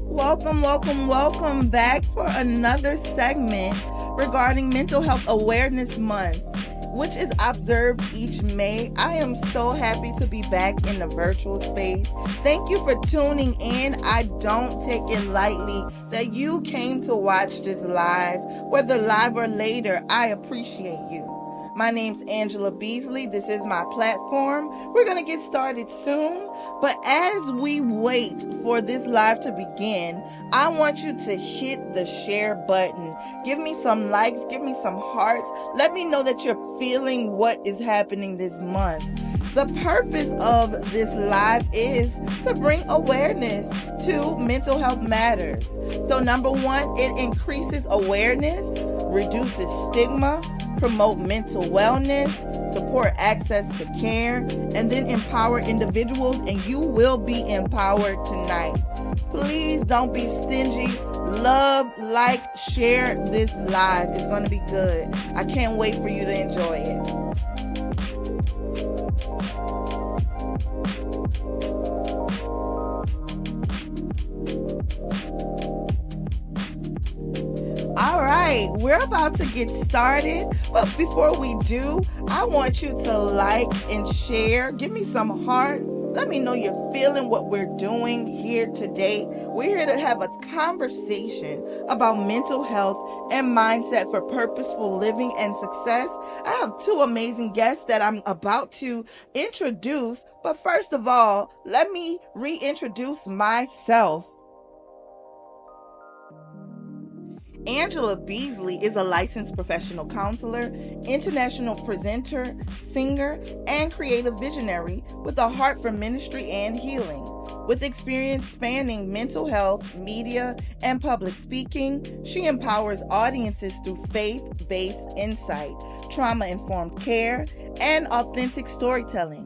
Welcome, welcome, welcome back for another segment regarding Mental Health Awareness Month, which is observed each May. I am so happy to be back in the virtual space. Thank you for tuning in. I don't take it lightly that you came to watch this live, whether live or later. I appreciate you. My name's Angela Beasley. This is my platform. We're going to get started soon. But as we wait for this live to begin, I want you to hit the share button. Give me some likes, give me some hearts. Let me know that you're feeling what is happening this month. The purpose of this live is to bring awareness to mental health matters. So number one, it increases awareness, reduces stigma, promote mental wellness, support access to care, and then empower individuals, and you will be empowered tonight. Please don't be stingy. Love, like, share this live. It's going to be good. I can't wait for you to enjoy it. All right, we're about to get started, but before we do, I want you to like and share. Give me some heart. Let me know you're feeling what we're doing here today. We're here to have a conversation about mental health and mindset for purposeful living and success. I have two amazing guests that I'm about to introduce, but first of all, let me reintroduce myself. Angela Beasley is a licensed professional counselor, international presenter, singer, and creative visionary with a heart for ministry and healing. With experience spanning mental health, media, and public speaking, she empowers audiences through faith-based insight, trauma-informed care, and authentic storytelling.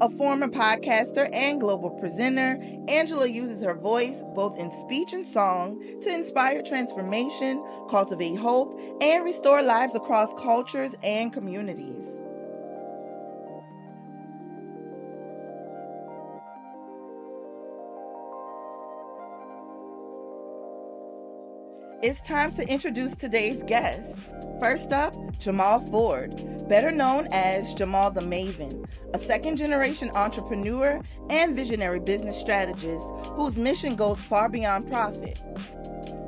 A former podcaster and global presenter, Angela uses her voice, both in speech and song, to inspire transformation, cultivate hope, and restore lives across cultures and communities. It's time to introduce today's guest. First up, Jamal Ford, better known as Jamal the Maven, a second-generation entrepreneur and visionary business strategist whose mission goes far beyond profit.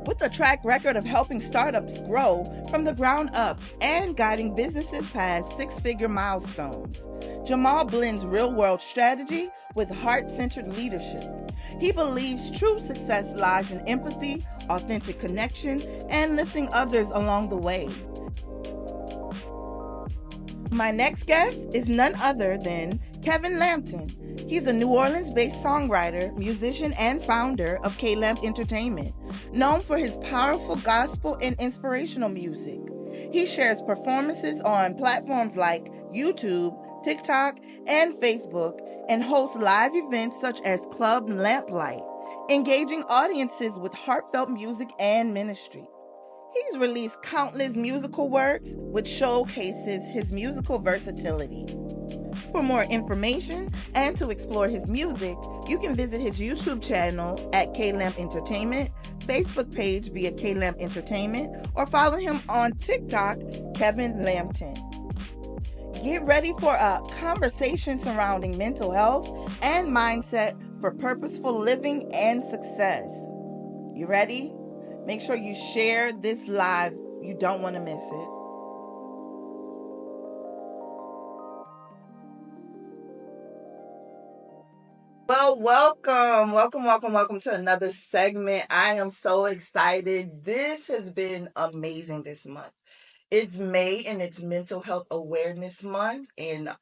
With a track record of helping startups grow from the ground up and guiding businesses past six-figure milestones, Jamal blends real-world strategy with heart-centered leadership. He believes true success lies in empathy, authentic connection, and lifting others along the way. My next guest is none other than Kevin Lampton. He's a New Orleans-based songwriter, musician, and founder of K Entertainment, known for his powerful gospel and inspirational music. He shares performances on platforms like YouTube, TikTok, and Facebook, and hosts live events such as Club Lamplight, engaging audiences with heartfelt music and ministry. He's released countless musical works, which showcases his musical versatility. For more information and to explore his music, you can visit his YouTube channel at K Entertainment, Facebook page via K Entertainment, or follow him on TikTok, Kevin Lampton. Get ready for a conversation surrounding mental health and mindset for purposeful living and success. You ready? Make sure you share this live. You don't want to miss it. Well, welcome to another segment. I am so excited. This has been amazing this month. It's May and it's Mental Health Awareness Month, and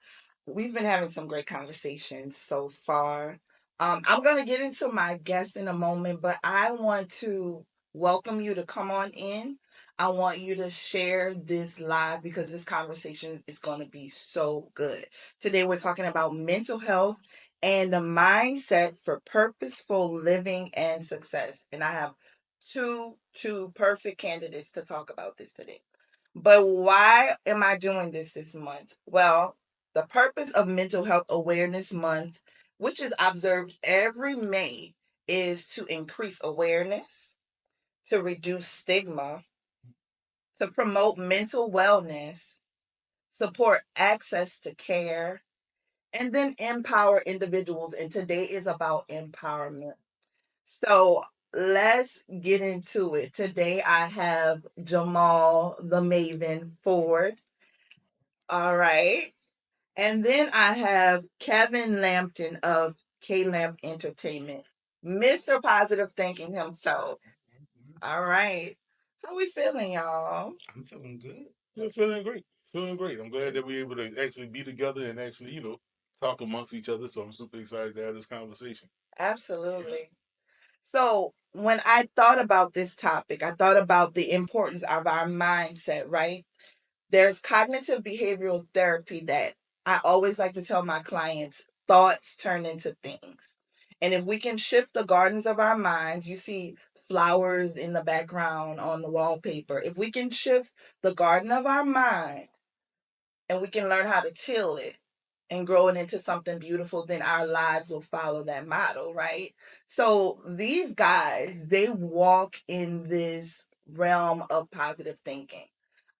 we've been having some great conversations so far. I'm going to get into my guest in a moment, but I want to welcome you to come on in. I want you to share this live because this conversation is going to be so good. Today, we're talking about mental health and the mindset for purposeful living and success. And I have two perfect candidates to talk about this today. But why am I doing this month? Well, The purpose of Mental Health Awareness Month, which is observed every May, is to increase awareness, to reduce stigma, to promote mental wellness, support access to care, and then empower individuals. And today is about empowerment. So let's get into it. Today I have Jamal the Maven Ford. All right. And then I have Kevin Lampton of K Lamp Entertainment, Mr. Positive Thinking himself. All right. How we feeling, y'all? I'm feeling good. Yeah, feeling great. Feeling great. I'm glad that we're able to actually be together and actually, talk amongst each other. So I'm super excited to have this conversation. Absolutely. So when I thought about this topic, I thought about the importance of our mindset, right? There's cognitive behavioral therapy that I always like to tell my clients thoughts turn into things. And if we can shift the gardens of our minds, you see flowers in the background on the wallpaper. If we can shift the garden of our mind and we can learn how to till it and grow it into something beautiful, then our lives will follow that model, right? So these guys, they walk in this realm of positive thinking.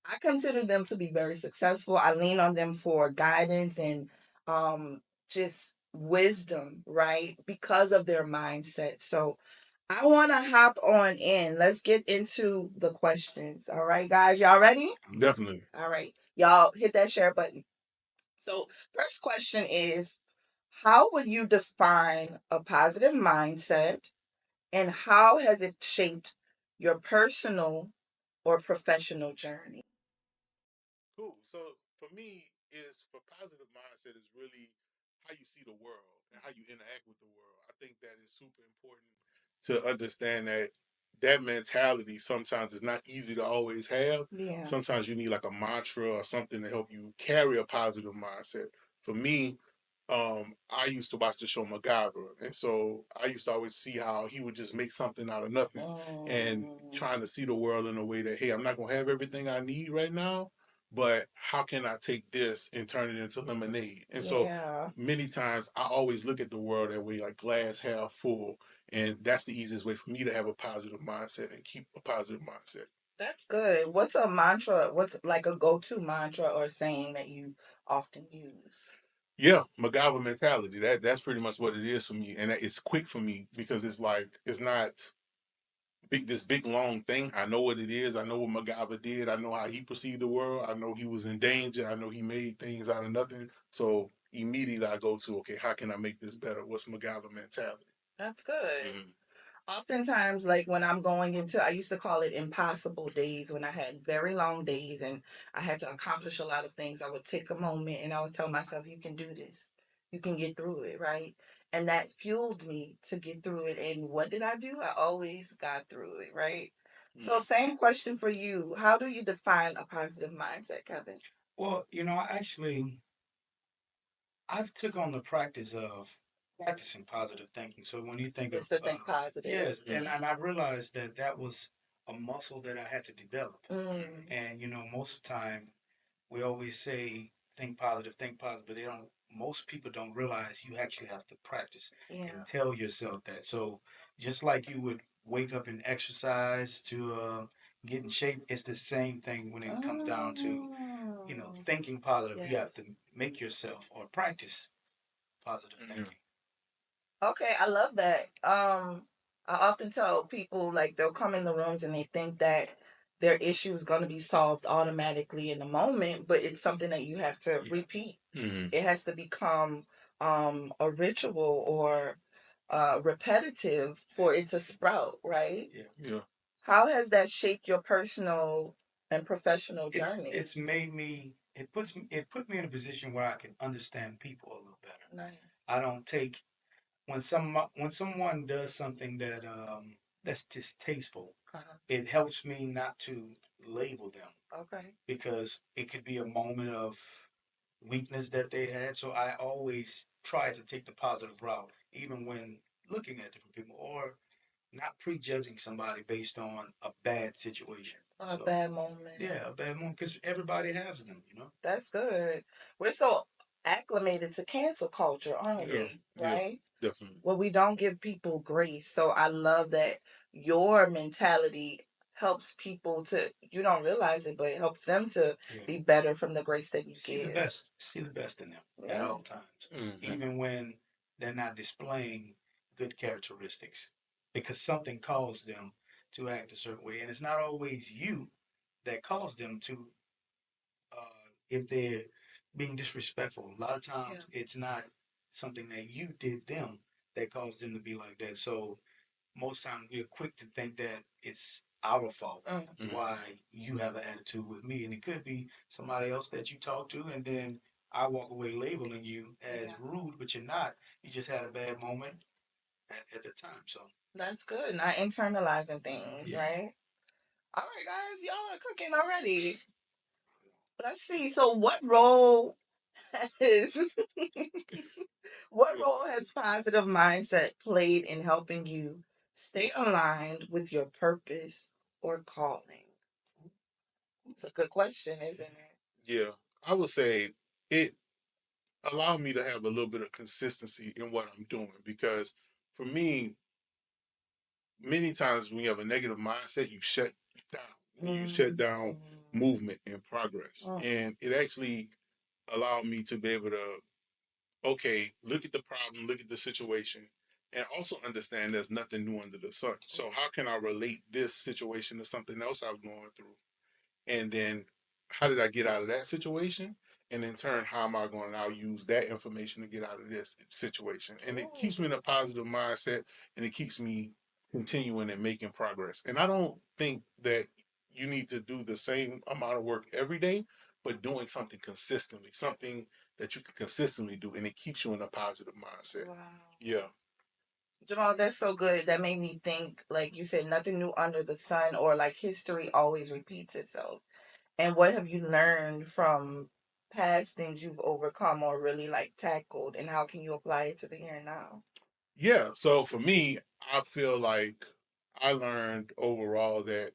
I consider them to be very successful. I lean on them for guidance and um, just wisdom, right? Because of their mindset. So I want to hop on in. Let's get into the questions. All right, guys, y'all ready? Definitely. All right, y'all hit that share button. So, first question is, how would you define a positive mindset and how has it shaped your personal or professional journey? Cool. So for me, is for positive mindset is really how you see the world and how you interact with the world. I think that is super important to understand that that mentality sometimes is not easy to always have. Yeah. Sometimes you need like a mantra or something to help you carry a positive mindset. For me, I used to watch the show MacGyver, and so I used to always see how he would just make something out of nothing, and trying to see the world in a way that, hey, I'm not gonna have everything I need right now, but how can I take this and turn it into lemonade? And so Yeah. many times I always look at the world that way, like glass half full, and that's the easiest way for me to have a positive mindset and keep a positive mindset. That's good. What's a mantra? What's like a go to mantra or saying that you often use? Yeah, MacGyver mentality. That's pretty much what it is for me, and it's quick for me because it's like it's not big this big long thing. I know what it is. I know what MacGyver did. I know how he perceived the world. I know he was in danger. I know he made things out of nothing. So immediately I go to, okay, how can I make this better? What's MacGyver mentality? That's good. Oftentimes, like when I'm going into, I used to call it impossible days when I had very long days and I had to accomplish a lot of things. I would take a moment and I would tell myself, you can do this. You can get through it, right? And that fueled me to get through it. And what did I do? I always got through it, right? So, same question for you. How do you define a positive mindset, Kevin? Well, I've took on the practice of practicing positive thinking. So when you think of Just to think positive. yes, and I realized that that was a muscle that I had to develop. And most of the time we always say think positive, but they don't. Most people don't realize you actually have to practice Yeah. and tell yourself that. So just like you would wake up and exercise to get in shape, it's the same thing when it comes down to thinking positive. You have Yes. to make yourself or practice positive thinking. Okay, I love that. I often tell people like they'll come in the rooms and they think that their issue is going to be solved automatically in the moment, but it's something that you have to repeat. It has to become a ritual or repetitive for it to sprout, right? Yeah. How has that shaped your personal and professional It's journey? it's made me. It put me in a position where I can understand people a little better. Nice. I don't take when someone does something that's distasteful, it helps me not to label them. Okay. Because it could be a moment of weakness that they had. So I always try to take the positive route, even when looking at different people or not prejudging somebody based on a bad situation. A bad moment. Yeah, a bad moment because everybody has them. That's good. We're so acclimated to cancel culture, aren't Yeah, we? yeah, Right? definitely. Well, we don't give people grace. So I love that your mentality helps people to, you don't realize it, but it helps them to Yeah. be better from the grace that you give. See the best in them at Yeah. all times, Hmm. even when they're not displaying good characteristics, because something caused them to act a certain way, and it's not always you that caused them to. If they're being disrespectful, a lot of times it's not something that you did them that caused them to be like that. So most times we're quick to think that it's our fault why you have an attitude with me, and it could be somebody else that you talk to, and then I walk away labeling you as rude, but you're not. You just had a bad moment at the time. So That's good. Not internalizing things, yeah. right? All right, guys, y'all are cooking already. Let's see. So, what role has what role has positive mindset played in helping you stay aligned with your purpose or calling? It's a good question, isn't it? Yeah, I would say it allowed me to have a little bit of consistency in what I'm doing because for me, many times when you have a negative mindset, you shut down. You shut down movement and progress. And it actually allowed me to be able to, okay, look at the problem, look at the situation, and also understand there's nothing new under the sun. So how can I relate this situation to something else I'm going through? And then how did I get out of that situation? And in turn, how am I going to now use that information to get out of this situation? And it keeps me in a positive mindset and it keeps me continuing and making progress. And I don't think that you need to do the same amount of work every day, but doing something consistently, something that you can consistently do, and it keeps you in a positive mindset. Wow. Yeah. Jamal, that's so good. That made me think, like you said, nothing new under the sun, or like history always repeats itself. And what have you learned from past things you've overcome or really like tackled, and how can you apply it to the here and now? Yeah. So for me, I feel like I learned overall that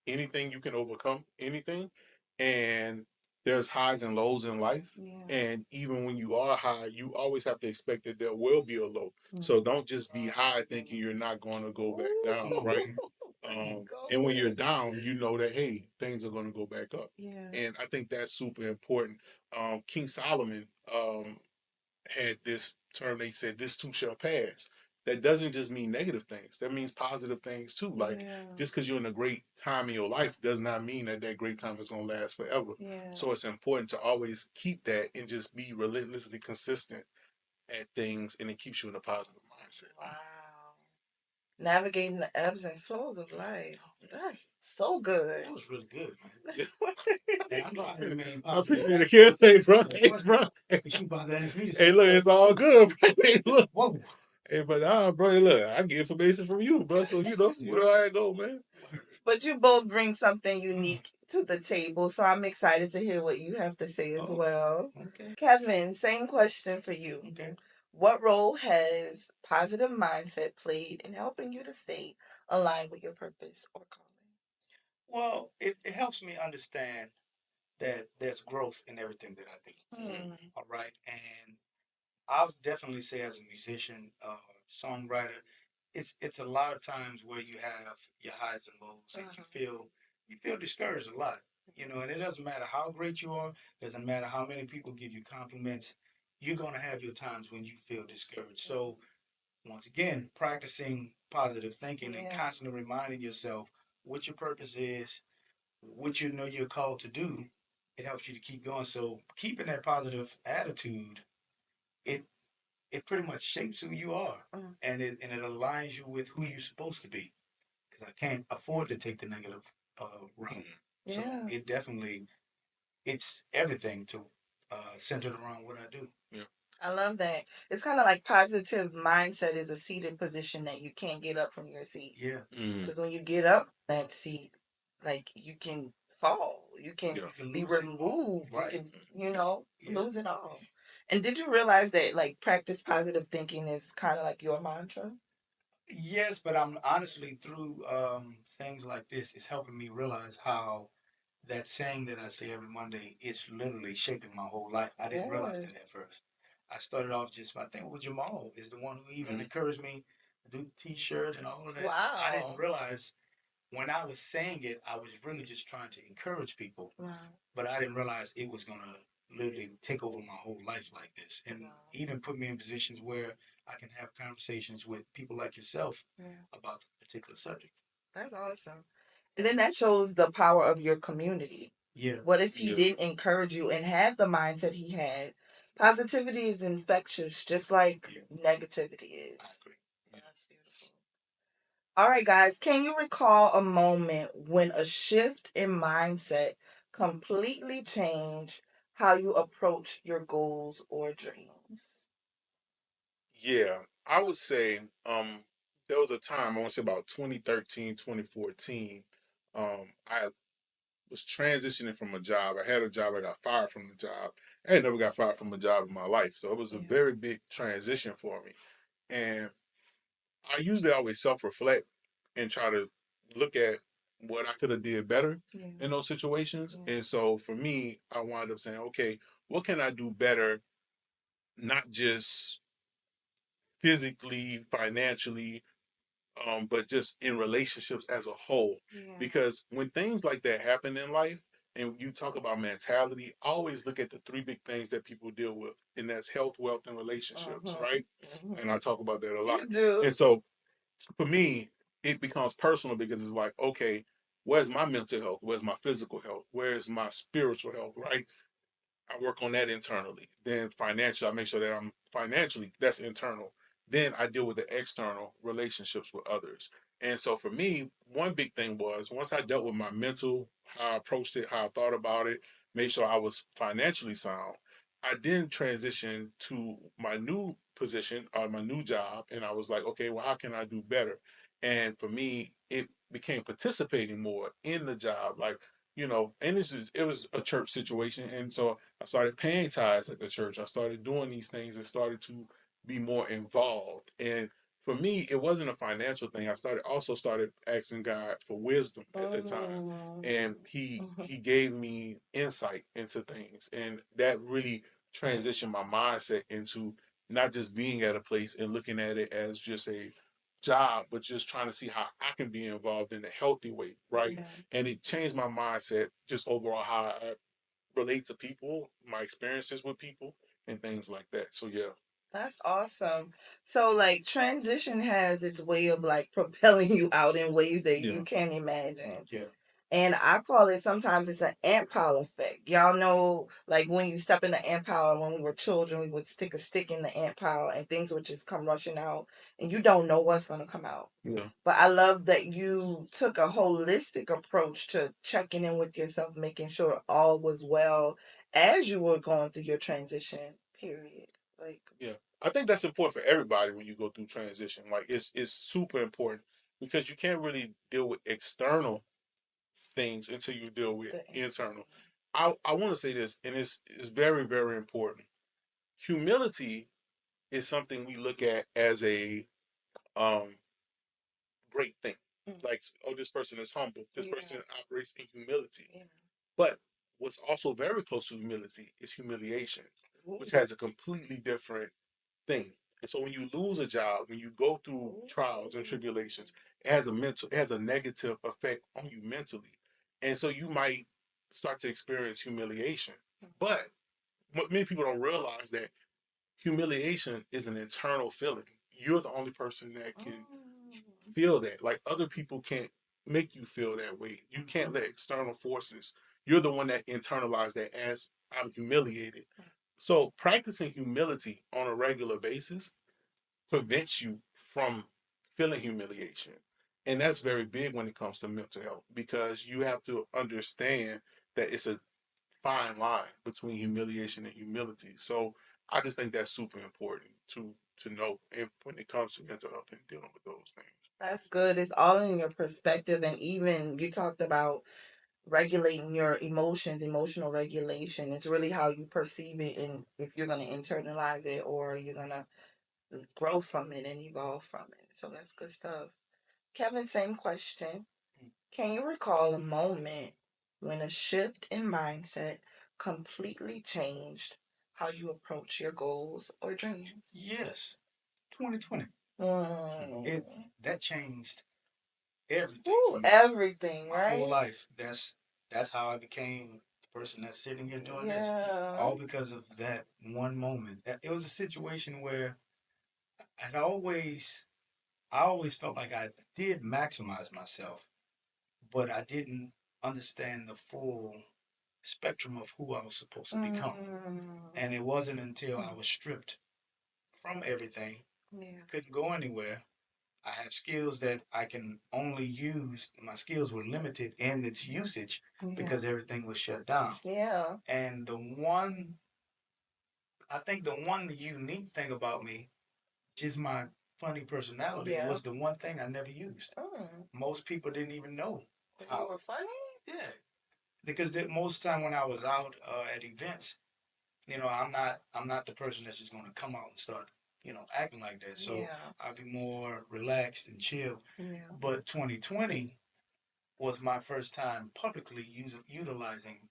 anything you can overcome anything, and there's highs and lows in life. Yeah. And even when you are high, you always have to expect that there will be a low. So don't just be high thinking you're not going to go back down, Come on, right? man. And when you're down, you know that hey, things are going to go back up. Yeah. And I think that's super important. King Solomon had this term. They said, "This too shall pass." That doesn't just mean negative things. That means positive things too. Like Yeah. just because you're in a great time in your life does not mean that that great time is going to last forever. Yeah. So it's important to always keep that and just be relentlessly consistent at things, and it keeps you in a positive mindset. Wow. Navigating the ebbs and flows of life. That's so good. That was really good, man. Yeah. And I'm trying to remain I positive. appreciate it, kid. Hey, bro. The Hey, question, bro. but you about to ask me the Hey, same look, it's question all too. good, bro. Hey, look. Whoa. Hey, but bro, look, I get information from you, bro. So you know how it go, man. But you both bring something unique to the table, so I'm excited to hear what you have to say as Oh, well. okay. Kevin, same question for you. Okay. What role has positive mindset played in helping you to stay aligned with your purpose or calling? Well, it helps me understand that there's growth in everything that I do. All right. And I'll definitely say as a musician, songwriter, it's a lot of times where you have your highs and lows and you feel discouraged a lot. And it doesn't matter how great you are, doesn't matter how many people give you compliments, you're gonna have your times when you feel discouraged. So once again, practicing positive thinking and constantly reminding yourself what your purpose is, what you know you're called to do, it helps you to keep going. So keeping that positive attitude, it it pretty much shapes who you are, and it aligns you with who you're supposed to be. Because I can't afford to take the negative route. So it definitely it's everything to centered around what I do. Yeah. I love that. It's kind of like positive mindset is a seated position that you can't get up from your seat. Yeah. Because when you get up that seat, like you can fall, you can Yeah. You can be lose it all. removed, you Right. can, Yeah. lose it all. And did you realize that like practice positive thinking is kind of like your mantra? Yes, but I'm honestly through things like this, it's helping me realize how that saying that I say every Monday, it's literally shaping my whole life. I didn't realize that at first. I started off just by thinking, well, Jamal is the one who even encouraged me to do the T-shirt and all of that. I didn't Wow. realize when I was saying it, I was really just trying to encourage people, Wow. but I didn't realize it was gonna literally take over my whole life like this, and even put me in positions where I can have conversations with people like yourself about the particular subject. That's awesome. And then that shows the power of your community. Yeah, What if he Yeah. didn't encourage you and had the mindset he had? Positivity is infectious, just like negativity I is. agree. So that's beautiful. All right, guys, can you recall a moment when a shift in mindset completely changed how you approach your goals or dreams? Yeah, I would say there was a time, I want to say about 2013, 2014. I was transitioning from a job. I had a job, I got fired from the job. I had never got fired from a job in my life. So it was a very big transition for me. And I usually always self-reflect and try to look at what I could have did better in those situations. And so for me, I wound up saying, okay, what can I do better, not just physically, financially, but just in relationships as a whole. Because when things like that happen in life, and you talk about mentality, always look at the three big things that people deal with, and that's health, wealth, and relationships, right? And I talk about that a lot. You do. And so for me, it becomes personal because it's like, okay, where's my mental health? Where's my physical health? Where's my spiritual health, right? I work on that internally. Then financially, I make sure that I'm financially, that's internal. Then I deal with the external relationships with others. And so for me, one big thing was once I dealt with my mental, how I approached it, how I thought about it, made sure I was financially sound. I then transitioned to my new position or my new job. And I was like, okay, well, how can I do better? And for me, it became participating more in the job. Like, and it was a church situation. And so I started paying tithes at the church. I started doing these things and started to be more involved. And for me, it wasn't a financial thing. I started asking God for wisdom at that time. And he gave me insight into things. And that really transitioned my mindset into not just being at a place and looking at it as just a job, but just trying to see how I can be involved in a healthy way, right? And it changed my mindset just overall how I relate to people, my experiences with people, and things like that. So yeah, That's awesome. So like transition has its way of like propelling you out in ways that yeah, you can't imagine. Yeah. And I call it sometimes it's an ant pile effect. Y'all know, like when you step in the ant pile, when we were children, we would stick a stick in the ant pile and things would just come rushing out, and you don't know what's going to come out. yeah, But I love that you took a holistic approach to checking in with yourself, making sure all was well as you were going through your transition period. Like, yeah. I think that's important for everybody when you go through transition. Like it's super important because you can't really deal with external things until you deal with the internal. I want to say this, and it's very very important. Humility is something we look at as a um great thing. Like, oh, this person is humble. This person operates in humility. But what's also very close to humility is humiliation, which has a completely different thing. And so when you lose a job, when you go through trials and tribulations, it has a negative effect on you mentally. And so you might start to experience humiliation. But what many people don't realize that humiliation is an internal feeling. You're the only person that can feel that. Like other people can't make you feel that way. You can't let external forces. You're the one that internalize that as I'm humiliated. So practicing humility on a regular basis prevents you from feeling humiliation. And that's very big when it comes to mental health because you have to understand that it's a fine line between humiliation and humility. So I just think that's super important to know when it comes to mental health and dealing with those things. that's good. It's all in your perspective. And even you talked about regulating your emotions, emotional regulation. It's really how you perceive it and if you're going to internalize it or you're going to grow from it and evolve from it. So that's good stuff. Kevin, same question. Can you recall a moment when a shift in mindset completely changed how you approach your goals or dreams? Yes, 2020. It Mm. that changed everything for Ooh, me. everything, My whole right? life. That's how I became the person that's sitting here doing this. Yeah. All because of that one moment. It was a situation where I'd always I always felt like I did maximize myself, but I didn't understand the full spectrum of who I was supposed to become. And it wasn't until I was stripped from everything, Yeah. couldn't go anywhere. I have skills that I can only use. My skills were limited in its usage Yeah. because everything was shut down. Yeah. And I think the one unique thing about me is my funny personality. Yeah. Was the one thing I never used. Most people didn't even know That how. you were funny? Yeah, because most time when I was out at events, I'm not the person that's just gonna come out and start acting like that. So Yeah. I'll be more relaxed and chill. Yeah. But 2020 was my first time publicly utilizing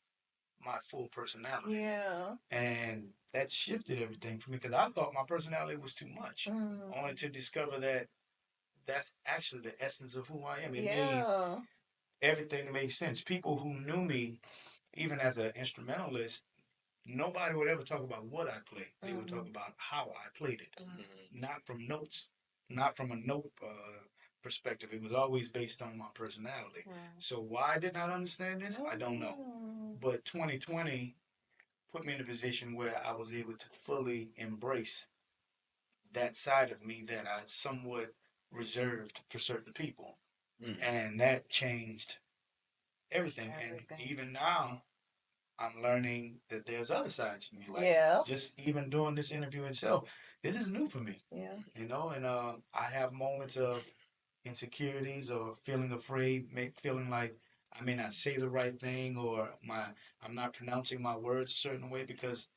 my full personality. Yeah. And that shifted everything for me because I thought my personality was too much. Only to discover that that's actually the essence of who I am. It made Yeah. everything make sense. People who knew me, even as an instrumentalist, nobody would ever talk about what I played. They would talk about how I played it, not from notes, not from a note perspective. It was always based on my personality. So why I did not understand this, I don't know. But 2020 put me in a position where I was able to fully embrace that side of me that I somewhat reserved for certain people. And that changed everything. And even now, I'm learning that there's other sides to me. Like just even doing this interview itself, this is new for me. Yeah. And I have moments of insecurities or feeling afraid, feeling like I may not say the right thing or I'm not pronouncing my words a certain way because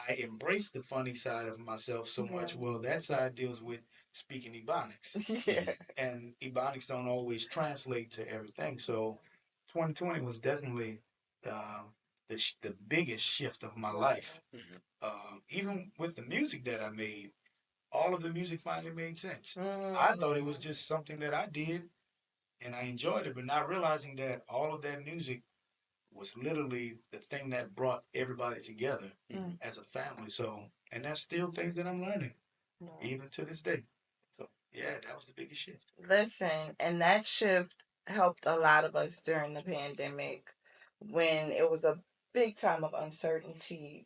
I embrace the funny side of myself so much. Well, that side deals with speaking Ebonics. Yeah. And Ebonics don't always translate to everything. So 2020 was definitely the biggest shift of my life. Even with the music that I made, all of the music finally made sense. I thought it was just something that I did and I enjoyed it, but not realizing that all of that music was literally the thing that brought everybody together as a family. So, and that's still things that I'm learning even to this day. So, yeah, that was the biggest shift. Listen, and that shift helped a lot of us during the pandemic when it was a big time of uncertainty,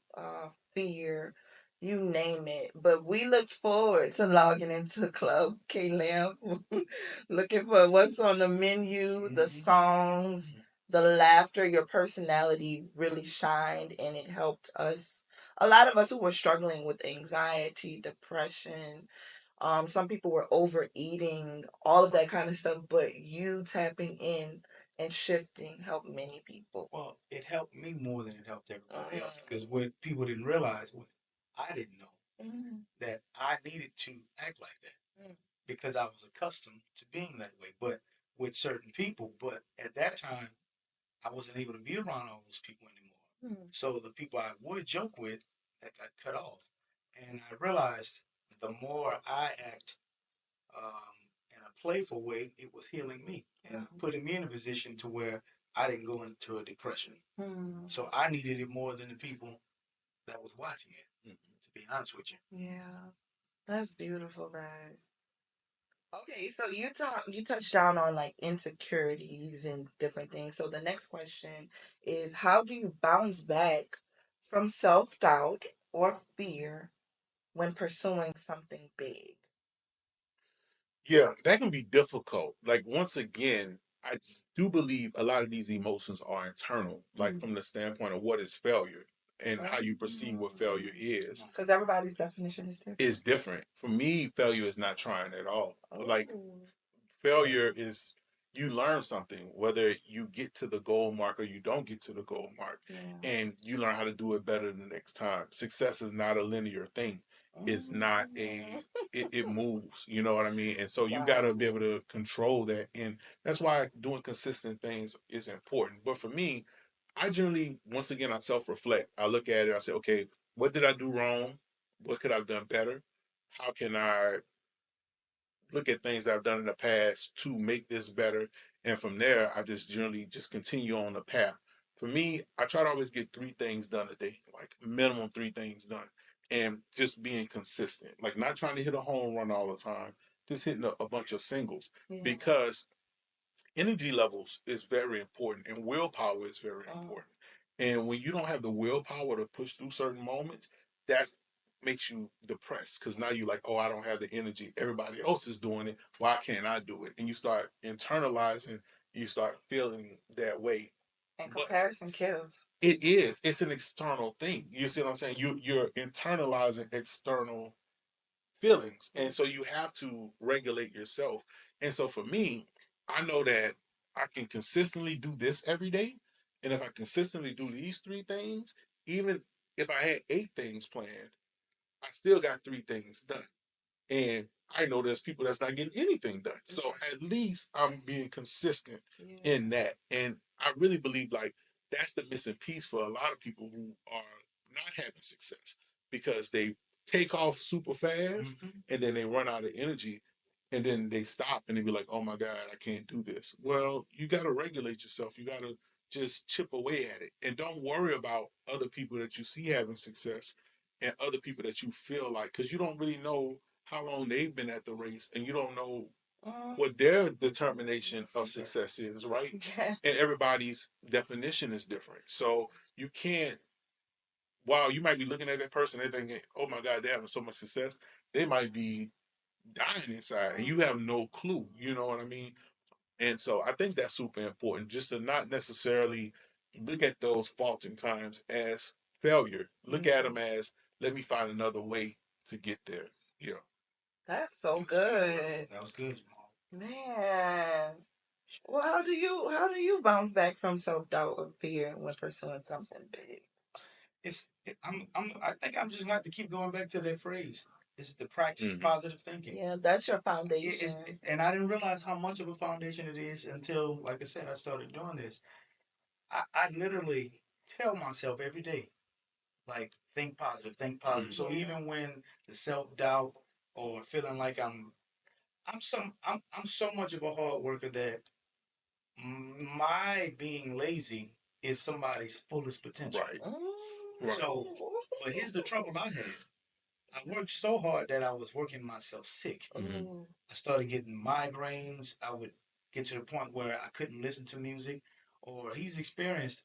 fear, you name it. But we looked forward to logging into Club K Lamp, looking for what's on the menu, the songs, the laughter. Your personality really shined, and it helped us. A lot of us who were struggling with anxiety, depression, some people were overeating, all of that kind of stuff, but you tapping in and shifting helped many people. Well, it helped me more than it helped everybody else because what people didn't realize, what I didn't know, that I needed to act like that because I was accustomed to being that way, but with certain people. But at that time, I wasn't able to be around all those people anymore. So the people I would joke with, that got cut off. And I realized the more I act in a playful way, it was healing me and putting me in a position to where I didn't go into a depression. So I needed it more than the people that was watching it, to be honest with you. Yeah, that's beautiful, guys. Okay, so you touched down on like insecurities and different things. So the next question is, how do you bounce back from self-doubt or fear when pursuing something big? Yeah, that can be difficult. Like once again, I do believe a lot of these emotions are internal, like from the standpoint of what is failure and how you perceive what failure is. Because everybody's definition is different. Is different. For me, failure is not trying at all. Like Oh. failure is you learn something, whether you get to the goal mark or you don't get to the goal mark, Yeah. and you learn how to do it better the next time. Success is not a linear thing. is not a it moves, you know what I mean? And so you Wow. got to be able to control that, and that's why doing consistent things is important. But for me, I generally, once again, I self-reflect. I look at it, I say, okay, what did I do wrong? What could I have done better? How can I look at things that I've done in the past to make this better? And from there, I just generally just continue on the path. For me, I try to always get 3 things done a day, like minimum 3 things done, and just being consistent, like not trying to hit a home run all the time, just hitting a bunch of singles. Yeah. Because energy levels is very important and willpower is very important. And when you don't have the willpower to push through certain moments, that makes you depressed because now you're like, oh, I don't have the energy. Everybody else is doing it. Why can't I do it? And you start internalizing, you start feeling that way. And But comparison kills. it is. It's an external thing. You see what I'm saying? You're internalizing external feelings. And so you have to regulate yourself. And so for me, I know that I can consistently do this every day. And if I consistently do these 3 things, even if I had 8 things planned, I still got 3 things done. And I know there's people that's not getting anything done. So at least I'm being consistent in that. And I really believe like that's the missing piece for a lot of people who are not having success because they take off super fast and then they run out of energy and then they stop and they be like, oh my God, I can't do this. Well, you got to regulate yourself. You got to just chip away at it and don't worry about other people that you see having success and other people that you feel like, because you don't really know how long they've been at the race and you don't know what their determination of success is, right? Yeah. And everybody's definition is different. So you can't, while you might be looking at that person and thinking, oh my God, they're having so much success, they might be dying inside and you have no clue, you know what I mean? And so I think that's super important just to not necessarily look at those faulting times as failure. Look at them as, let me find another way to get there. Yeah. That's so good. That was good, Jamal. Man. Well, how do you bounce back from self doubt or fear when pursuing something big? I think I'm just gonna have to keep going back to that phrase. It's the practice Mm-hmm. positive thinking. Yeah, that's your It foundation. is, and I didn't realize how much of a foundation it is until, like I said, I started doing this. I literally tell myself every day, like, think positive, think positive. So Yeah. even when the self doubt or feeling like I'm so much of a hard worker that my being lazy is somebody's fullest potential. Right. Mm. Right. So, but here's the trouble I had. I worked so hard that I was working myself sick. Mm-hmm. I started getting migraines. I would get to the point where I couldn't listen to music, or he's experienced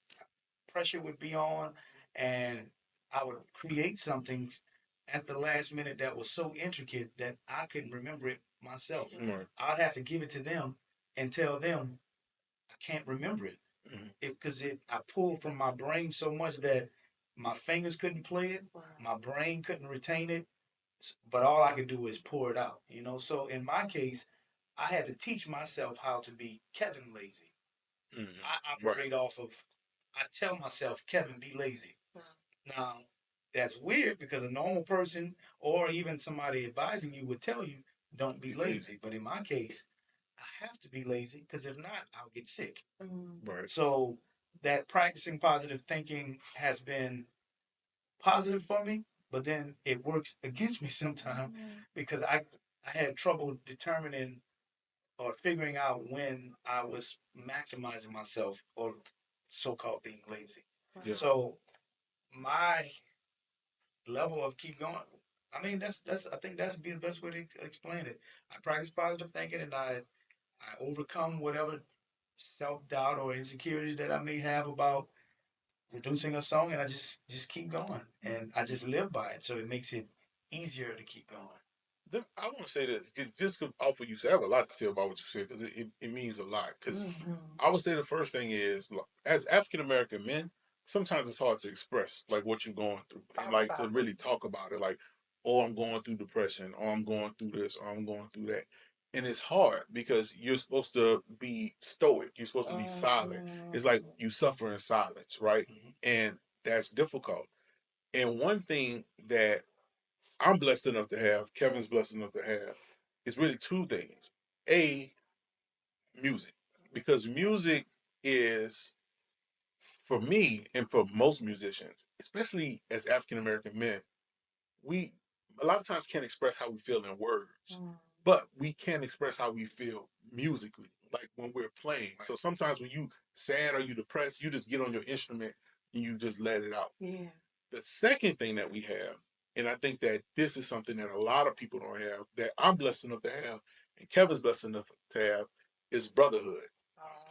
pressure would be on, and I would create something at the last minute that was so intricate that I couldn't remember it myself. Right. I'd have to give it to them and tell them I can't remember it because I pulled from my brain so much that my fingers couldn't play it, my brain couldn't retain it, but all I could do is pour it out. So in my case, I had to teach myself how to be Kevin lazy. Mm-hmm. I Right. operate off of, I tell myself, Kevin, be lazy. Now, that's weird because a normal person or even somebody advising you would tell you, don't be lazy. But in my case, I have to be lazy because if not, I'll get sick. Right. So that practicing positive thinking has been positive for me, but then it works against me sometimes because I had trouble determining or figuring out when I was maximizing myself or so-called being lazy. Yeah. So my level of keep going. I mean, that's I think that's be the best way to explain it. I practice positive thinking and I overcome whatever self doubt or insecurities that I may have about producing a song, and I just keep going, and I just live by it. So it makes it easier to keep going. I want to say that just off what you said, I have a lot to say about what you said because it means a lot. Because I would say the first thing is, like, as African American men, sometimes it's hard to express like what you're going through and like to really talk about it. Like, oh, I'm going through depression, or I'm going through this, or I'm going through that. And it's hard because you're supposed to be stoic. You're supposed to be silent. It's like you suffer in silence, right? And that's difficult. And one thing that I'm blessed enough to have, Kevin's blessed enough to have, is really two things. A, music. Because music is, for me and for most musicians, especially as African American men, we a lot of times can't express how we feel in words, but we can express how we feel musically, like when we're playing. So sometimes when you sad or you depressed, you just get on your instrument and you just let it out. Yeah. The second thing that we have, and I think that this is something that a lot of people don't have, that I'm blessed enough to have, and Kevin's blessed enough to have, is brotherhood.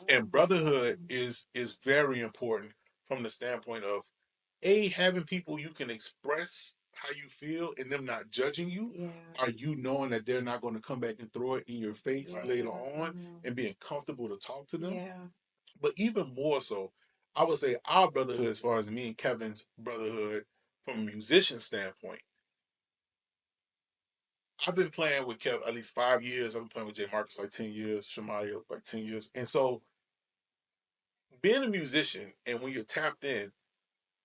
And brotherhood is very important from the standpoint of a, having people you can express how you feel and them not judging you. Yeah. Are you knowing that they're not going to come back and throw it in your face later on, and being comfortable to talk to them? Yeah. But even more so, I would say our brotherhood, as far as me and Kevin's brotherhood, from a musician standpoint, I've been playing with Kev at least 5 years. I've been playing with J Marcus like 10 years, Shemaya like 10 years. And so being a musician and when you're tapped in,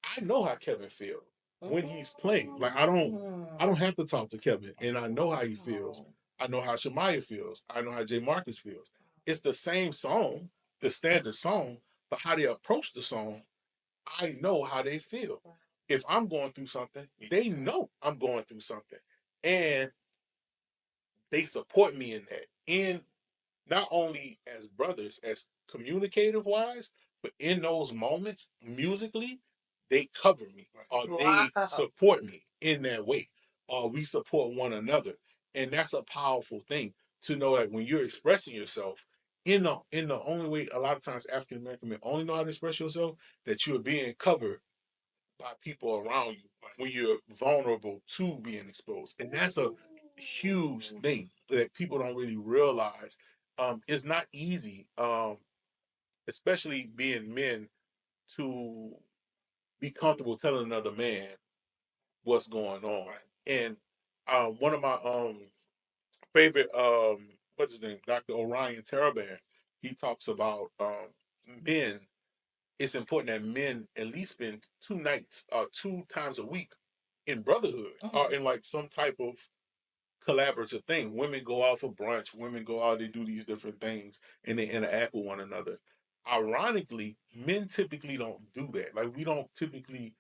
I know how Kevin feels when he's playing. Like I don't have to talk to Kevin, and I know how he feels. I know how Shemaya feels. I know how J Marcus feels. It's the same song, the standard song, but how they approach the song, I know how they feel. If I'm going through something, they know I'm going through something, and they support me in that. In not only as brothers, as communicative wise, but in those moments, musically, they cover me or they support me in that way, or we support one another. And that's a powerful thing to know that when you're expressing yourself, in the only way a lot of times African American men only know how to express yourself, that you're being covered by people around you when you're vulnerable to being exposed. And that's a huge thing that people don't really realize. It's not easy, especially being men, to be comfortable telling another man what's going on. And one of my favorite, what's his name, Dr. Orion Taraban, he talks about men. It's important that men at least spend 2 nights, 2 times a week in brotherhood or in like some type of collaborative thing. Women go out for brunch, women go out, they do these different things and they interact with one another. Ironically, men typically don't do that. Like we don't typically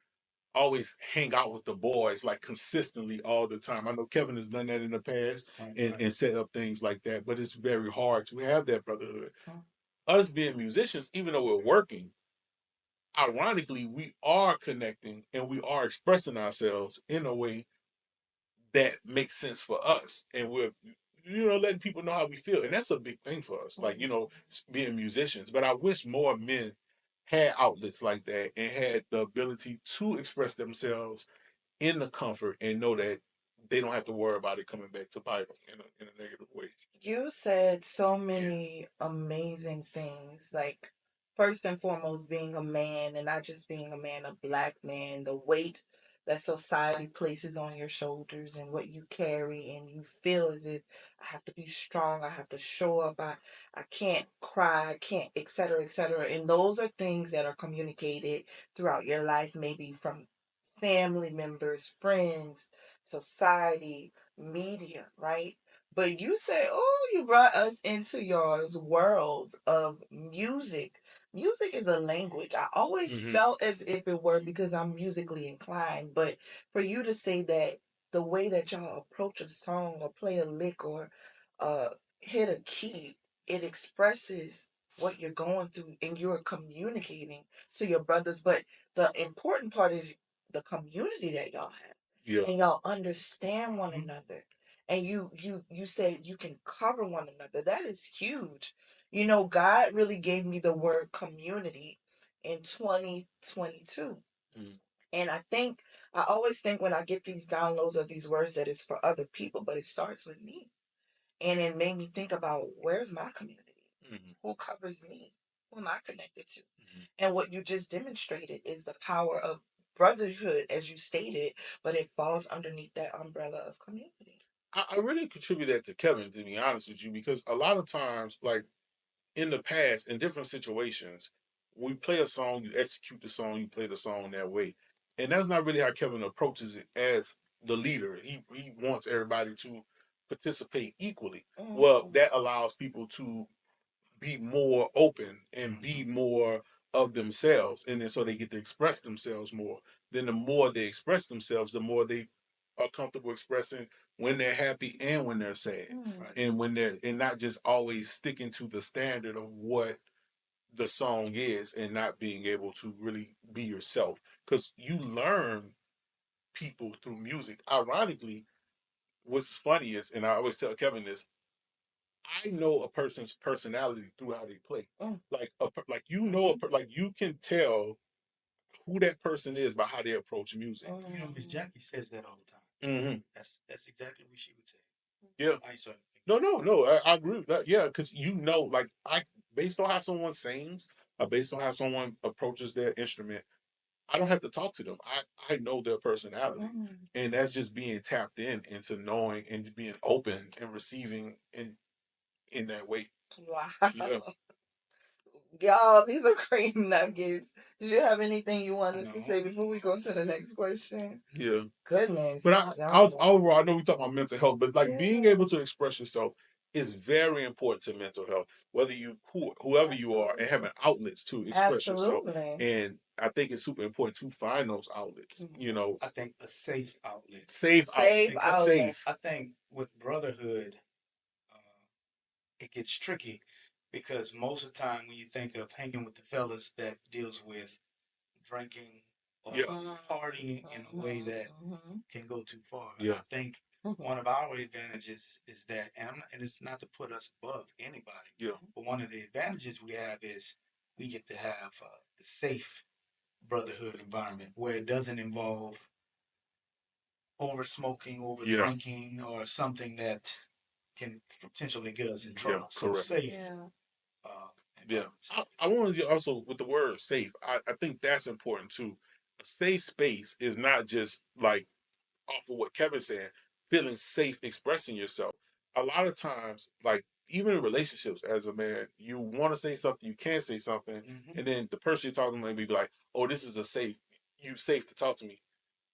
always hang out with the boys like consistently all the time. I know Kevin has done that in the past and set up things like that, but it's very hard to have that brotherhood. Us being musicians, even though we're working, ironically, we are connecting and we are expressing ourselves in a way that makes sense for us. And we're, letting people know how we feel. And that's a big thing for us, like, being musicians. But I wish more men had outlets like that and had the ability to express themselves in the comfort and know that they don't have to worry about it coming back to bite them in a negative way. You said so many amazing things. Like, first and foremost, being a man, and not just being a man, a black man, the weight that society places on your shoulders and what you carry, and you feel as if I have to be strong, I have to show up, I can't cry, I can't, etc., etc. And those are things that are communicated throughout your life, maybe from family members, friends, society, media, right? But you say, oh, you brought us into your world of music. Music is a language. I always felt as if it were because I'm musically inclined. But for you to say that the way that y'all approach a song or play a lick or uh, hit a key, it expresses what you're going through and you're communicating to your brothers. But the important part is the community that y'all have. Yeah. And y'all understand one another, and you say you can cover one another. That is huge. God really gave me the word community in 2022. And I always think when I get these downloads of these words that it's for other people, but it starts with me. And it made me think about, where's my community? Who covers me? Who am I connected to? And what you just demonstrated is the power of brotherhood, as you stated, but it falls underneath that umbrella of community. I really contribute that to Kevin, to be honest with you, because a lot of times, like in the past, in different situations, we play a song, you execute the song, you play the song that way. And that's not really how Kevin approaches it as the leader. He wants everybody to participate equally. Well, Mm. that allows people to be more open and be more of themselves, and then so they get to express themselves more. Then the more they express themselves, the more they are comfortable expressing when they're happy and when they're sad, Mm. and when they're and not just always sticking to the standard of what the song is, and not being able to really be yourself, because you learn people through music. Ironically, what's funny is, and I always tell Kevin this, I know a person's personality through how they play. Mm. Like you know, like you can tell who that person is by how they approach music. You know, Miss Jackie says that all the time. Mm-hmm. That's exactly what she would say. Yeah. I certainly think No. I agree with that. Yeah, because you know, like I, based on how someone sings, or based on how someone approaches their instrument, I don't have to talk to them. I know their personality, Mm. and that's just being tapped in into knowing and being open and receiving in that way. Wow. Yeah. Y'all, these are great nuggets. Did you have anything you wanted to no. say before we go to the next question? Yeah. Goodness. But Y'all. overall, I know we talk about mental health, but like being Yeah. able to express yourself is very important to mental health. Whether whoever you are, and having outlets to express yourself, Absolutely. and I think it's super important to find those outlets. You know, I think a safe outlet. safe out, Safe Because outlet. safe. I think with brotherhood, it gets tricky because most of the time when you think of hanging with the fellas that deals with drinking or Yeah. partying in a way that can go too far. And Yeah. I think one of our advantages is that, and it's not to put us above anybody, Yeah. but one of the advantages we have is we get to have the safe brotherhood environment where it doesn't involve over smoking, over Yeah. drinking, or something that can potentially get us in Yeah. trouble. So Correct. safe Yeah. uh, Yeah. environments. I wanted to also with the word safe. I think that's important too. A safe space is not just like off of what Kevin said, feeling safe expressing yourself. A lot of times, like even in relationships as a man, you want to say something, you can't say something, and then the person you're talking to may be like, "Oh, this is a safe, you safe to talk to me."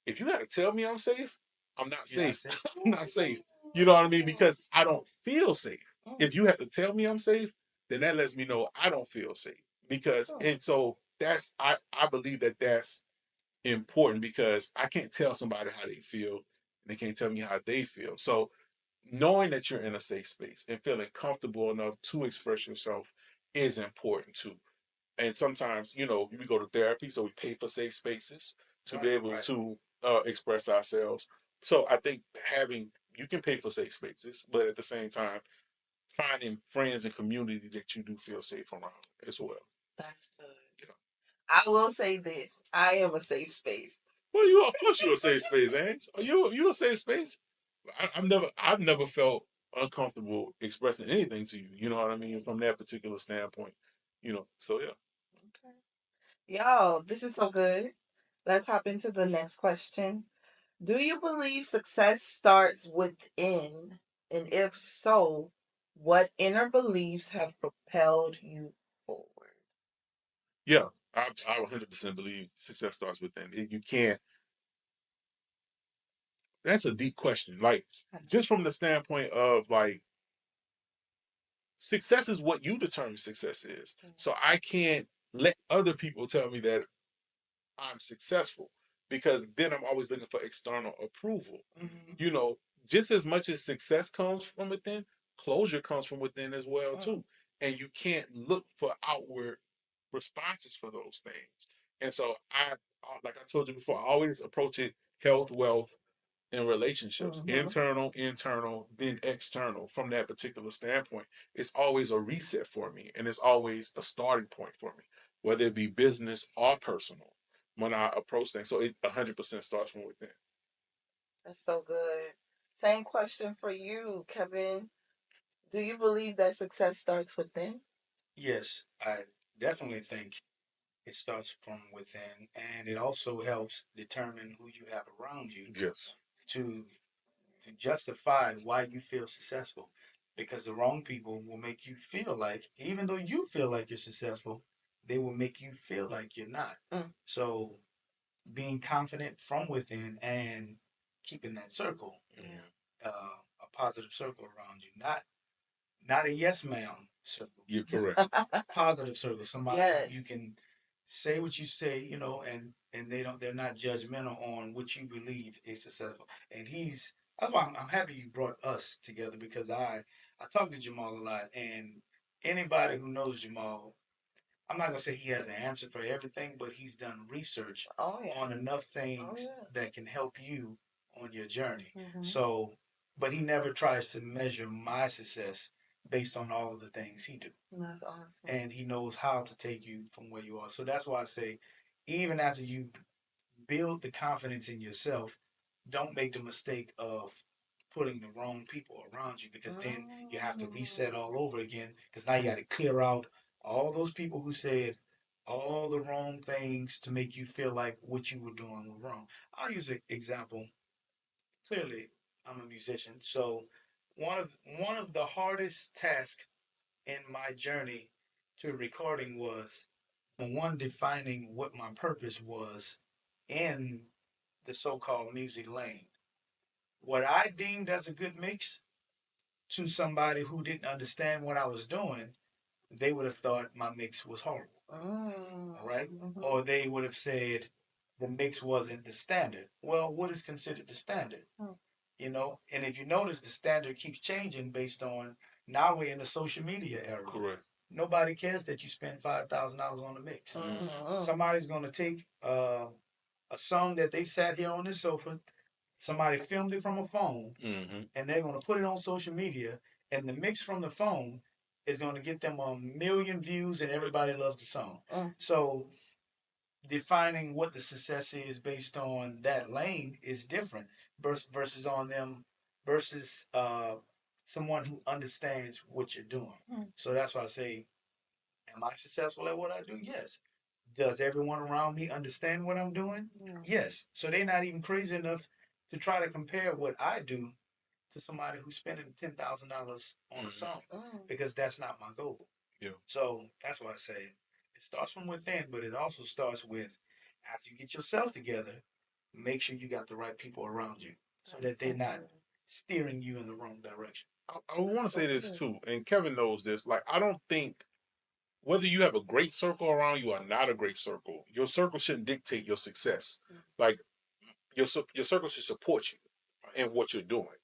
If you got to tell me I'm safe, I'm not You're not safe. safe. I'm not safe. You know what I mean? Because I don't feel safe. Mm. If you have to tell me I'm safe, then that lets me know I don't feel safe. Because and so that's I believe that that's important, because I can't tell somebody how they feel, and they can't tell me how they feel. So knowing that you're in a safe space and feeling comfortable enough to express yourself is important too. And sometimes, we go to therapy, so we pay for safe spaces to be able to express ourselves. So I think having you can pay for safe spaces, but at the same time, finding friends and community that you do feel safe around as well. That's good. Yeah. I will say this. I am a safe space. Well, you of course you're a safe space, Ange. Are you a safe space? I've never felt uncomfortable expressing anything to you. You know what I mean, from that particular standpoint. So yeah. Okay. Y'all, this is so good. Let's hop into the next question. Do you believe success starts within? And if so, what inner beliefs have propelled you forward? Yeah, I 100% believe success starts within. You can't. That's a deep question. Like, just from the standpoint of like, success is what you determine success is. So I can't let other people tell me that I'm successful, because then I'm always looking for external approval. You know, just as much as success comes from within, closure comes from within as well too. And you can't look for outward responses for those things. And so like I told you before, I always approach it health, wealth, and relationships, internal, then external. From that particular standpoint, it's always a reset for me, and it's always a starting point for me, whether it be business or personal, when I approach things. So it 100% starts from within. That's so good. Same question for you, Kevin. Do you believe that success starts within? Yes, I definitely think it starts from within, and it also helps determine who you have around you Yes. to to justify why you feel successful. Because the wrong people will make you feel like, even though you feel like you're successful, they will make you feel like you're not. Mm. So being confident from within and keeping that circle, a positive circle around you, not a yes ma'am circle. You're correct. Positive circle, somebody Yes. you can say what you say, and they're not judgmental on what you believe is successful. And that's why I'm happy you brought us together, because I talk to Jamal a lot, and anybody who knows Jamal, I'm not gonna say he has an answer for everything, but he's done research on enough things that can help you on your journey. So, but he never tries to measure my success based on all of the things he do. That's awesome. And he knows how to take you from where you are. So that's why I say, even after you build the confidence in yourself, don't make the mistake of putting the wrong people around you, because then you have to reset all over again, because now you got to clear out all those people who said all the wrong things to make you feel like what you were doing was wrong. I'll use an example. Clearly, I'm a musician, so one of the hardest tasks in my journey to recording was, one, defining what my purpose was in the so-called music lane. What I deemed as a good mix, to somebody who didn't understand what I was doing, they would have thought my mix was horrible. Right? Or they would have said the mix wasn't the standard. Well, what is considered the standard? And if you notice, the standard keeps changing based on, now we're in the social media era. Correct. Nobody cares that you spend $5,000 on a mix. Somebody's gonna take a song that they sat here on the sofa, somebody filmed it from a phone, and they're gonna put it on social media, and the mix from the phone is gonna get them 1 million views, and everybody loves the song. So defining what the success is based on that lane is different, versus on them, versus someone who understands what you're doing. So that's why I say, am I successful at what I do? Yes. Does everyone around me understand what I'm doing? Yes. So they're not even crazy enough to try to compare what I do to somebody who's spending $10,000 on a song, because that's not my goal. Yeah. So that's why I say it starts from within, but it also starts with, after you get yourself together, make sure you got the right people around you, so that they're not steering you in the wrong direction. I want to say this too, and Kevin knows this. Like, I don't think whether you have a great circle around you or not a great circle, your circle shouldn't dictate your success. Like, your circle should support you in what you're doing,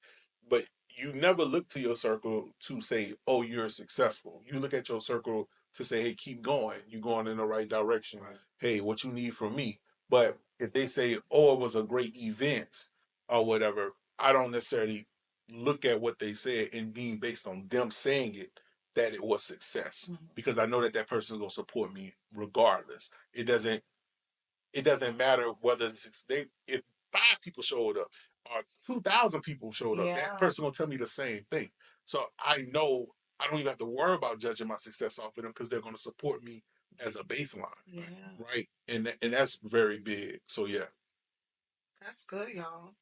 but you never look to your circle to say, "Oh, you're successful." You look at your circle to say, "Hey, keep going. You're going in the right direction. Right. Hey, what you need from me." But if they say, "Oh, it was a great event," or whatever, I don't necessarily look at what they said and being based on them saying it that it was success, because I know that that person's gonna support me regardless. It doesn't matter whether if 5 people showed up or 2,000 people showed up. That person gonna tell me the same thing. So I know I don't even have to worry about judging my success off of them, because they're gonna support me as a baseline, right? And that's very big. So yeah. That's good, y'all.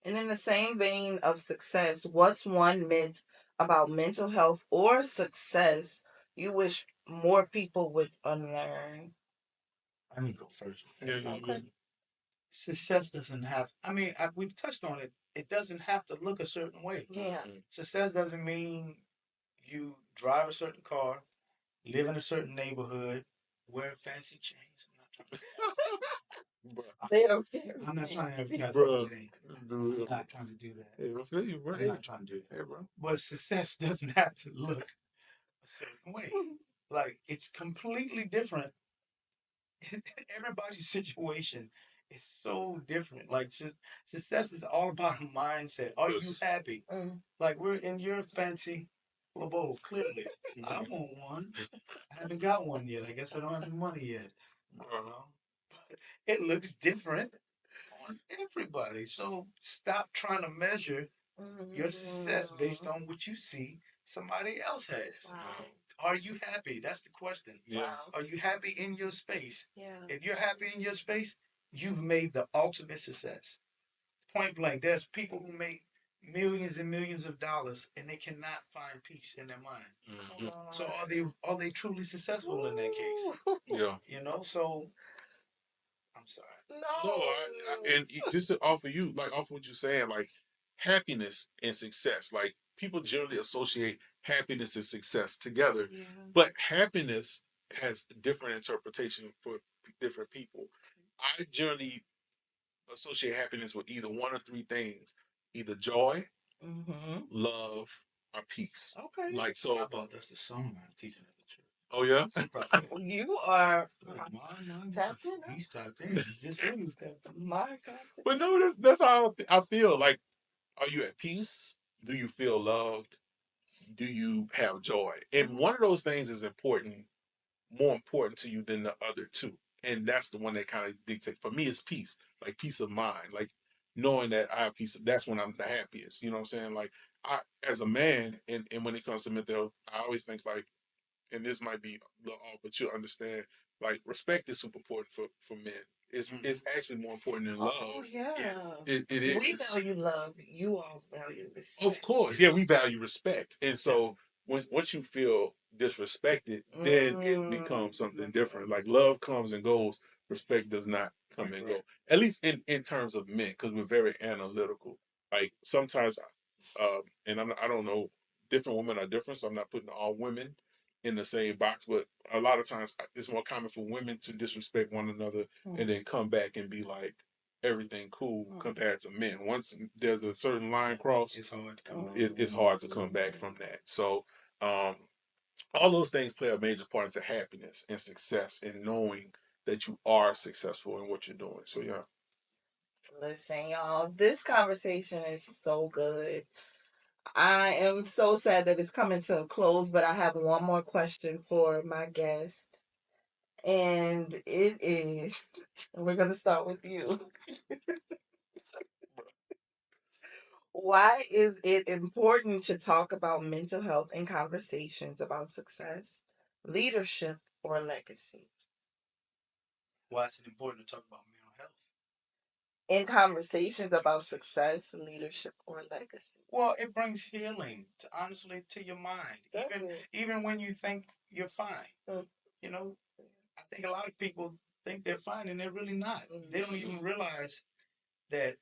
And in the same vein of success, what's one myth about mental health or success you wish more people would unlearn? Let me go first. Okay. Success doesn't have, we've touched on it. It doesn't have to look a certain way. Yeah. Success doesn't mean you drive a certain car, live in a certain neighborhood, wear fancy chains. They don't care. I'm not trying to advertise Bro, fancy chains. dude, I'm not trying to do that. hey, I feel you, bro. I'm not trying to do that. Hey, bro. But success doesn't have to look a certain way. Like, it's completely different. Everybody's situation is so different. Like, success is all about a mindset. Are you happy? Like, we're in your fancy LeBeau, clearly. I want one. I haven't got one yet. I guess I don't have the money yet. It looks different on everybody. So stop trying to measure your success based on what you see somebody else has. Are you happy? That's the question. Are you happy in your space? If you're happy in your space, you've made the ultimate success. Point blank, there's people who make millions and millions of dollars and they cannot find peace in their mind. So are they truly successful in that case? Yeah. So I'm sorry. No, and just to offer you, like, offer what you're saying, like, happiness and success. Like, people generally associate happiness and success together, but happiness has different interpretation for different people. I generally associate happiness with either one or three things: either joy, love, or peace. Okay. Like, How so, about that's the song I'm teaching at the church? oh yeah. You are My tapped in. He's tapped in. He's just said he's tapped in. My God. But no, that's how I feel. Like, are you at peace? Do you feel loved? Do you have joy? And one of those things is important, more important to you than the other two. And that's the one that kind of dictates. For me, it's peace, like peace of mind, like knowing that I have peace. That's when I'm the happiest. You know what I'm saying? Like, I, as a man, and when it comes to mental health, I always think like, and this might be a little off, but you'll understand. Like, respect is super important for men. It's actually more important than love. Oh yeah. It is. We value love. You all value respect. Of course, yeah, we value respect, and so once you feel disrespected, then it becomes something different. Like, love comes and goes, respect does not come and go. At least in terms of men, because we're very analytical. Like, sometimes, and I don't know, different women are different, so I'm not putting all women in the same box. But a lot of times, it's more common for women to disrespect one another and then come back and be like, everything cool, compared to men. Once there's a certain line crossed, It's hard to come back. it's hard to come back from that. So, um, all those things play a major part into happiness and success and knowing that you are successful in what you're doing. So yeah. Listen, y'all, this conversation is so good. I am so sad that it's coming to a close, but I have one more question for my guest. And it is, we're going to start with you. Why is it important to talk about mental health in conversations about success, leadership, or legacy? Why is it important to talk about mental health? In conversations about success, leadership, or legacy. Well, it brings healing, honestly, to your mind. Even when you think you're fine. You know, I think a lot of people think they're fine and they're really not. They don't even realize that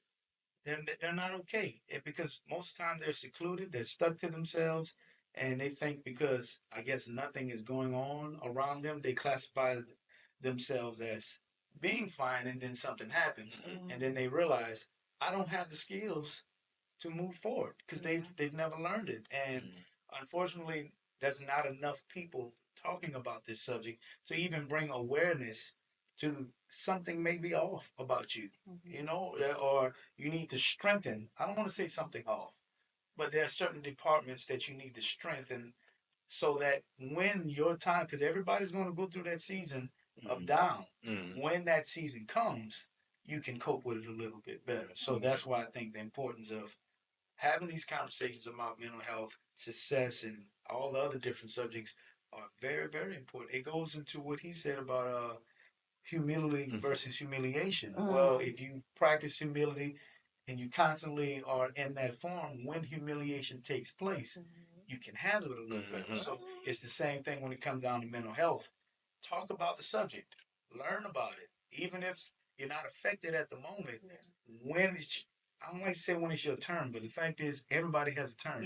they're not okay. Because most of the time they're secluded, they're stuck to themselves, and they think because I guess nothing is going on around them, they classify themselves as being fine, and then something happens, and then they realize I don't have the skills to move forward because they've never learned it, and unfortunately, there's not enough people talking about this subject to even bring awareness to something may be off about you, or you need to strengthen. I don't want to say something off, but there are certain departments that you need to strengthen so that when your time, because everybody's going to go through that season of down, when that season comes, you can cope with it a little bit better. So that's why I think the importance of having these conversations about mental health, success, and all the other different subjects are very, very important. It goes into what he said about humility versus humiliation. Well, if you practice humility and you constantly are in that form, when humiliation takes place, you can handle it a little better. So it's the same thing when it comes down to mental health. Talk about the subject, learn about it, even if you're not affected at the moment. When it's, I don't like to say when it's your turn, but the fact is everybody has a turn.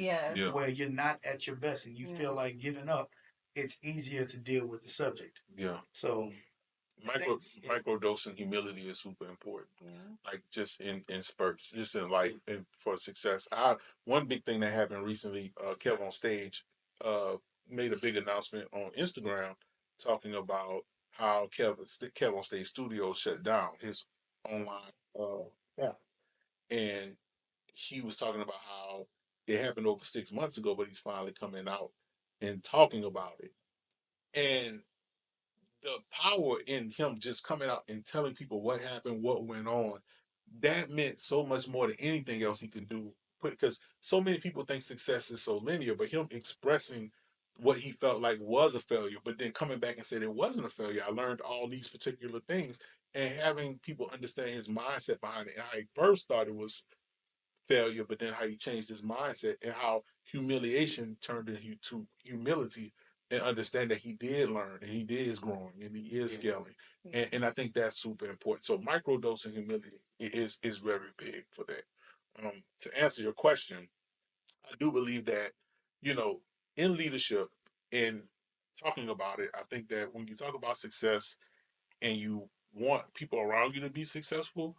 Where you're not at your best and you feel like giving up, it's easier to deal with the subject. Yeah. So Microdosing humility is super important. Like, just in spurts, just in life and for success. One big thing that happened recently, Kev on stage made a big announcement on Instagram talking about how Kev on Stage Studio shut down his online app, and he was talking about how it happened over 6 months ago, but he's finally coming out and talking about it. And the power in him just coming out and telling people what happened, what went on, that meant so much more than anything else he could do. Because so many people think success is so linear, but him expressing what he felt like was a failure, but then coming back and said it wasn't a failure. I learned all these particular things, and having people understand his mindset behind it. And how he first thought it was failure, but then how he changed his mindset and how humiliation turned into humility and understand that he did learn and he is growing and he is scaling. And I think that's super important. So microdosing humility is very big for that. To answer your question, I do believe that, you know, in leadership and talking about it, I think that when you talk about success and you want people around you to be successful,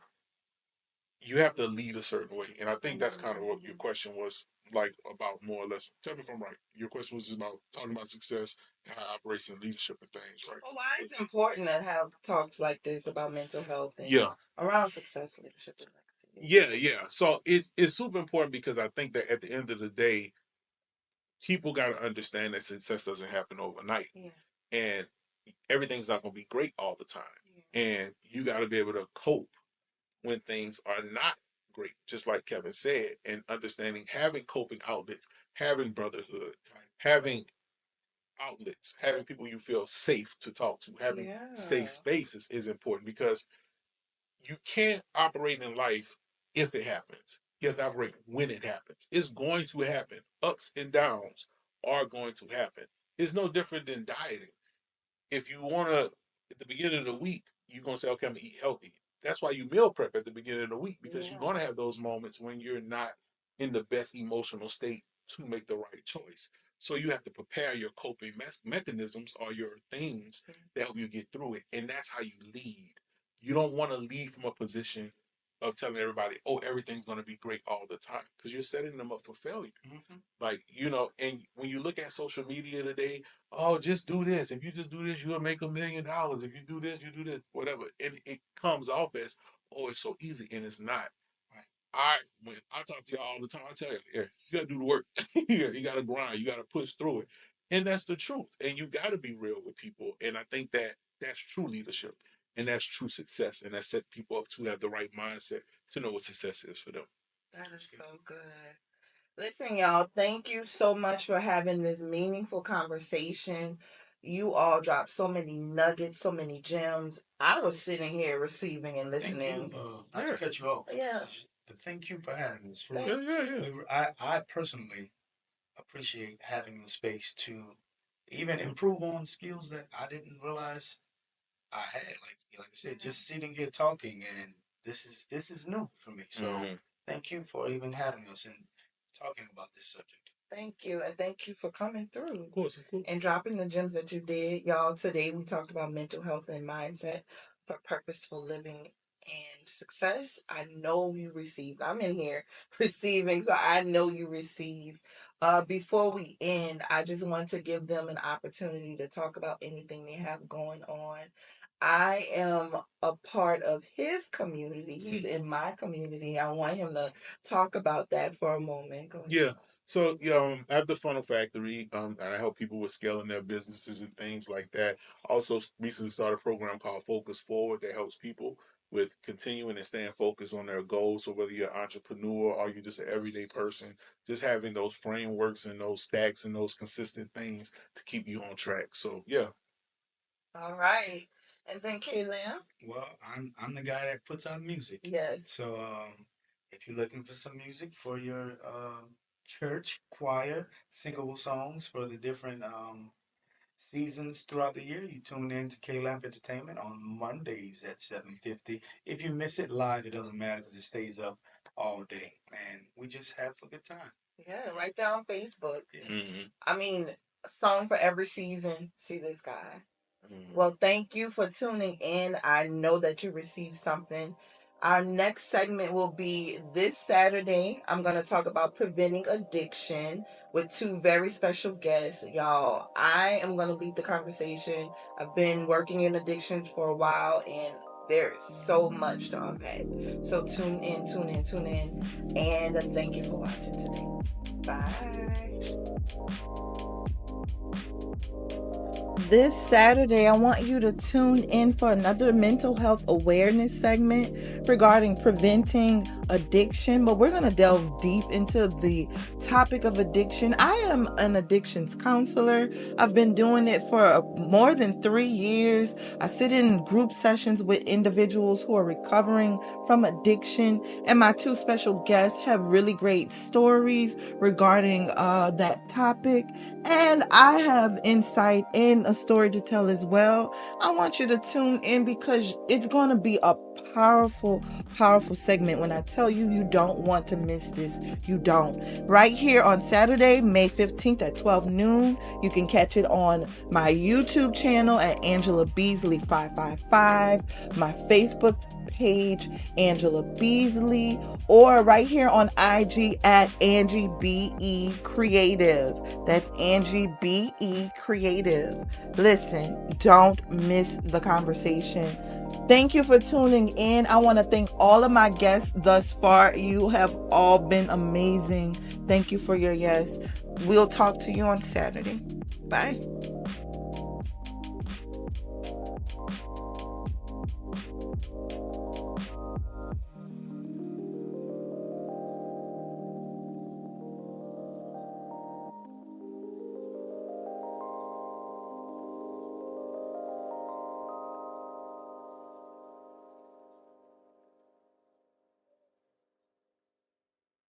you have to lead a certain way. And I think that's kind of what your question was like about, more or less. Tell me if I'm right. Your question was about talking about success and how it operates in leadership and things, right? Well, why it's important to have talks like this about mental health and Yeah. around success, leadership, and legacy. Yeah. So it's super important because I think that at the end of the day, people got to understand that success doesn't happen overnight. Yeah. And everything's not going to be great all the time. Yeah. And you got to be able to cope when things are not great, just like Kevin said, and understanding having coping outlets, having brotherhood, having outlets, having people you feel safe to talk to, having safe spaces is important, because you can't operate in life if it happens. You have to operate when it happens. It's going to happen. Ups and downs are going to happen. It's no different than dieting. If you want to, at the beginning of the week, you're going to say, okay, I'm going to eat healthy. That's why you meal prep at the beginning of the week, because you're going to have those moments when you're not in the best emotional state to make the right choice. So you have to prepare your coping mechanisms or your things that help you get through it. And that's how you lead. You don't want to lead from a position of telling everybody, oh, everything's going to be great all the time, because you're setting them up for failure. Mm-hmm. Like, and when you look at social media today, oh, just do this. If you just do this, you'll make $1 million. If you do this, you do this, whatever. And it comes off as, oh, it's so easy, and it's not. Right. When I talk to y'all all the time, I tell you, yeah, you gotta do the work. You gotta grind. You gotta push through it, and that's the truth. And you gotta be real with people. And I think that that's true leadership, and that's true success, and that set people up to have the right mindset to know what success is for them. That is so good. Listen, y'all, thank you so much for having this meaningful conversation. You all dropped so many nuggets, so many gems. I was sitting here receiving and listening. Thank you. Not to cut you off. Yeah. But thank you for having this. Yeah. I personally appreciate having the space to even improve on skills that I didn't realize I had. Like I said, just sitting here talking, and this is new for me. So thank you for even having us and talking about this subject. Thank you. And thank you for coming through. Of course. And dropping the gems that you did. Y'all, today we talked about mental health and mindset for purposeful living and success. I know you received. I'm in here receiving, so I know you received. Before we end, I just wanted to give them an opportunity to talk about anything they have going on. I am a part of his community. He's in my community. I want him to talk about that for a moment. Go ahead. Yeah. So, I have the Funnel Factory, and I help people with scaling their businesses and things like that. Also, recently started a program called Focus Forward that helps people with continuing and staying focused on their goals. So whether you're an entrepreneur or you're just an everyday person, just having those frameworks and those stacks and those consistent things to keep you on track. So, yeah. All right. And then Kaylin? Well, I'm the guy that puts out music. Yes. So if you're looking for some music for your church choir, singable songs for the different seasons throughout the year, you tune in to K-Lamp Entertainment on Mondays at 7:50. If you miss it live, it doesn't matter because it stays up all day, and we just have a good time. Yeah, right there on Facebook. Yeah. Mm-hmm. I mean, a song for every season. See this guy. Well, thank you for tuning in. I know that you received something. Our next segment will be this Saturday. I'm going to talk about preventing addiction with two very special guests. Y'all, I am going to lead the conversation. I've been working in addictions for a while, and there is so much to unpack. So tune in. And thank you for watching today. Bye. This Saturday, I want you to tune in for another mental health awareness segment regarding preventing addiction, but we're going to delve deep into the topic of addiction. I am an addictions counselor. I've been doing it for more than 3 years. I sit in group sessions with individuals who are recovering from addiction, and my two special guests have really great stories regarding that topic, and I have insight and a story to tell as well. I want you to tune in because it's going to be a powerful segment. When I tell you, you don't want to miss this. You don't. Right here on Saturday, May 15th at 12 noon. You can catch it on my YouTube channel at Angela Beasley 555, my Facebook page Angela Beasley, or right here on IG at Angie BE Creative. That's Angie BE Creative. Listen, don't miss the conversation. Thank you for tuning in. I want to thank all of my guests thus far. You have all been amazing. Thank you for your yes. We'll talk to you on Saturday. Bye.